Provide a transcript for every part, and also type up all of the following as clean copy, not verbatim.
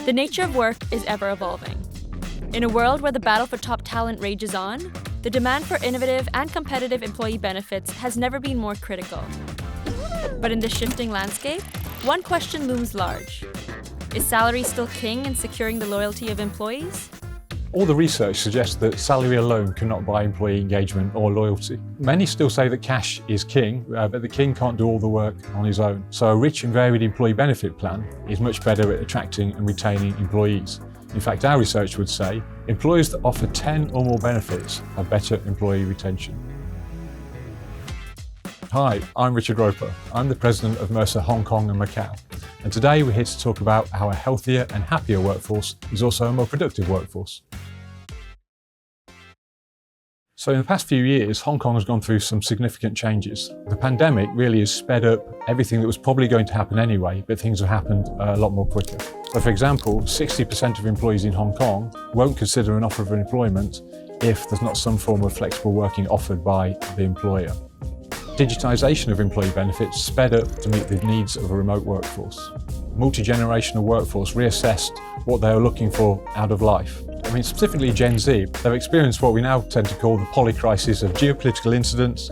The nature of work is ever evolving. In a world where the battle for top talent rages on, the demand for innovative and competitive employee benefits has never been more critical. But in this shifting landscape, one question looms large. Is salary still king in securing the loyalty of employees? All the research suggests that salary alone cannot buy employee engagement or loyalty. Many still say that cash is king, but the king can't do all the work on his own. So a rich and varied employee benefit plan is much better at attracting and retaining employees. In fact, our research would say employers that offer 10 or more benefits have better employee retention. Hi, I'm Richard Roper. I'm the president of Mercer Hong Kong and Macau. And today we're here to talk about how a healthier and happier workforce is also a more productive workforce. So in the past few years, Hong Kong has gone through some significant changes. The pandemic really has sped up everything that was probably going to happen anyway, but things have happened a lot more quicker. So for example, 60% of employees in Hong Kong won't consider an offer of employment if there's not some form of flexible working offered by the employer. Digitisation of employee benefits sped up to meet the needs of a remote workforce. Multi-generational workforce reassessed what they were looking for out of life. Specifically Gen Z, they've experienced what we now tend to call the polycrisis of geopolitical incidents,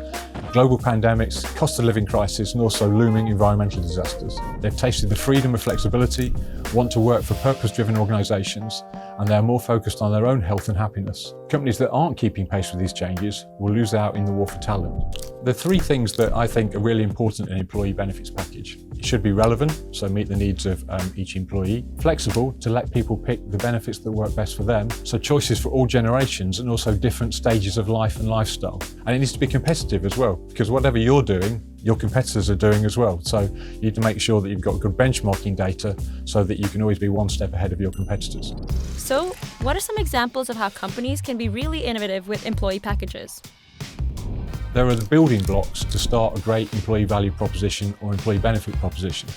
global pandemics, cost of living crisis, and also looming environmental disasters. They've tasted the freedom of flexibility, want to work for purpose-driven organisations, and they're more focused on their own health and happiness. Companies that aren't keeping pace with these changes will lose out in the war for talent. There are three things that I think are really important in an employee benefits package. It should be relevant, so meet the needs of each employee. Flexible, to let people pick the benefits that work best for them. So choices for all generations and also different stages of life and lifestyle. And it needs to be competitive as well, because whatever you're doing, your competitors are doing as well. So you need to make sure that you've got good benchmarking data so that you can always be one step ahead of your competitors. So, what are some examples of how companies can be really innovative with employee packages? There are the building blocks to start a great employee value proposition or employee benefit proposition,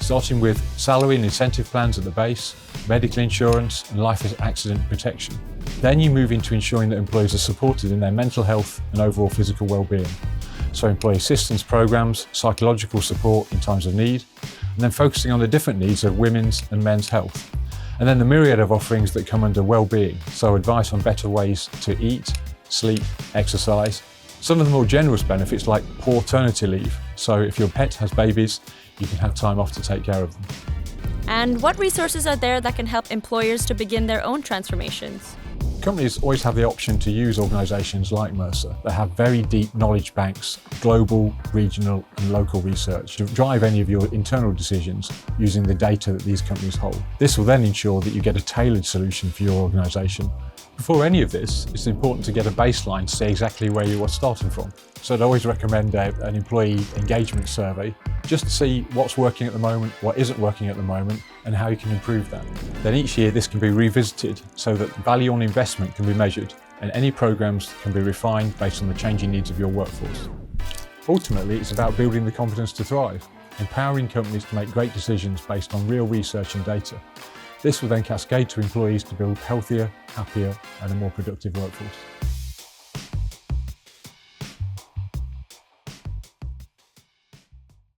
starting with salary and incentive plans at the base, medical insurance and life accident protection. Then you move into ensuring that employees are supported in their mental health and overall physical well-being. So employee assistance programs, psychological support in times of need, and then focusing on the different needs of women's and men's health. And then the myriad of offerings that come under well-being, so advice on better ways to eat, sleep, exercise. Some of the more generous benefits like paternity leave, so if your pet has babies, you can have time off to take care of them. And what resources are there that can help employers to begin their own transformations? Companies always have the option to use organisations like Mercer that have very deep knowledge banks, global, regional and local research to drive any of your internal decisions using the data that these companies hold. This will then ensure that you get a tailored solution for your organisation. Before any of this, it's important to get a baseline to see exactly where you are starting from. So I'd always recommend an employee engagement survey just to see what's working at the moment, what isn't working at the moment, and how you can improve that. Then each year this can be revisited so that value on investment can be measured and any programs can be refined based on the changing needs of your workforce. Ultimately, it's about building the confidence to thrive, empowering companies to make great decisions based on real research and data. This will then cascade to employees to build healthier, happier, and a more productive workforce.